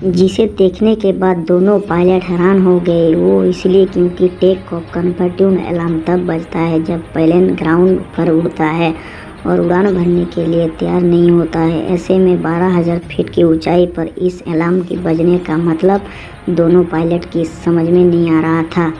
जिसे देखने के बाद दोनों पायलट हैरान हो गए। वो इसलिए क्योंकि टेक ऑफ कन्फर्ट्यून अलार्म तब बजता है जब प्लेन ग्राउंड पर उड़ता है और उड़ान भरने के लिए तैयार नहीं होता है। ऐसे में 12,000 फीट की ऊंचाई पर इस अलार्म के बजने का मतलब दोनों पायलट की समझ में नहीं आ रहा था।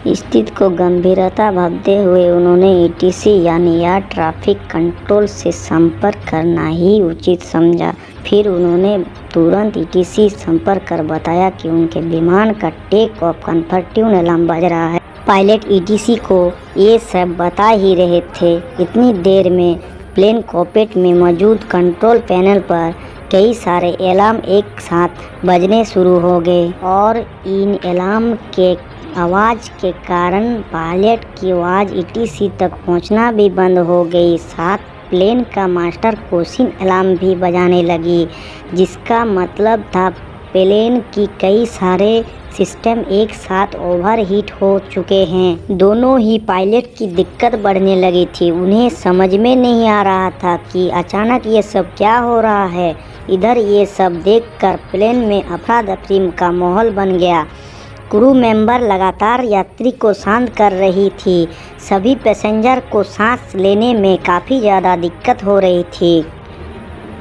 स्थिति को गंभीरता भांपते हुए उन्होंने ईटीसी यानी एयर ट्रैफिक कंट्रोल से संपर्क करना ही उचित समझा। फिर उन्होंने तुरंत ईटीसी संपर्क कर बताया कि उनके विमान का टेक ऑफ कन्फर्ट्यून अलार्म बज रहा है। पायलट ईटीसी को ये सब बता ही रहे थे। इतनी देर में प्लेन कॉकपिट में मौजूद कंट्रोल पैनल पर कई सारे अलार्म एक साथ बजने शुरू हो गए और इन अलार्म के आवाज़ के कारण पायलट की आवाज़ ईटीसी तक पहुंचना भी बंद हो गई। साथ प्लेन का मास्टर कोशिन अलार्म भी बजाने लगी, जिसका मतलब था प्लेन की कई सारे सिस्टम एक साथ ओवरहीट हो चुके हैं। दोनों ही पायलट की दिक्कत बढ़ने लगी थी। उन्हें समझ में नहीं आ रहा था कि अचानक ये सब क्या हो रहा है। इधर ये सब देखकर प्लेन में अफरा तफरी का माहौल बन गया। क्रू मेंबर लगातार यात्री को शांत कर रही थी। सभी पैसेंजर को सांस लेने में काफ़ी ज़्यादा दिक्कत हो रही थी,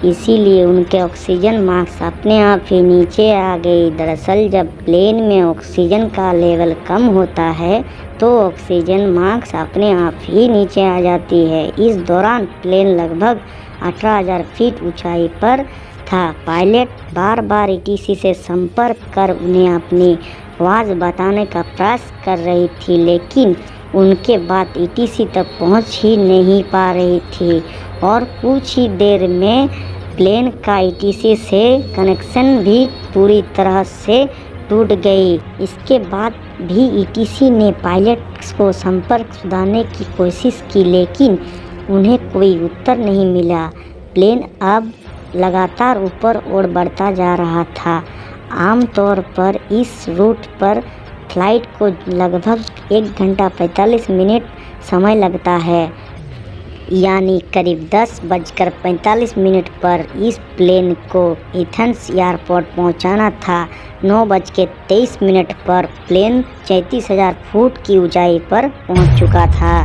इसीलिए उनके ऑक्सीजन मास्क अपने आप ही नीचे आ गई। दरअसल जब प्लेन में ऑक्सीजन का लेवल कम होता है तो ऑक्सीजन मास्क अपने आप ही नीचे आ जाती है। इस दौरान प्लेन लगभग 18,000 फीट ऊंचाई पर था। पायलट बार बार ईटीसी से संपर्क कर उन्हें अपनी आवाज़ बताने का प्रयास कर रही थी, लेकिन उनके बात ईटीसी तक पहुंच ही नहीं पा रही थी और कुछ ही देर में प्लेन का ईटीसी से कनेक्शन भी पूरी तरह से टूट गई। इसके बाद भी ईटीसी ने पायलट को संपर्क सुधारने की कोशिश की, लेकिन उन्हें कोई उत्तर नहीं मिला। प्लेन अब लगातार ऊपर ओर बढ़ता जा रहा था। आमतौर पर इस रूट पर फ्लाइट को लगभग 1 घंटा 45 मिनट समय लगता है, यानी करीब 10:45 पर इस प्लेन को एथेंस एयरपोर्ट पहुंचाना था। 9:23 पर प्लेन 34,000 फुट की ऊंचाई पर पहुंच चुका था।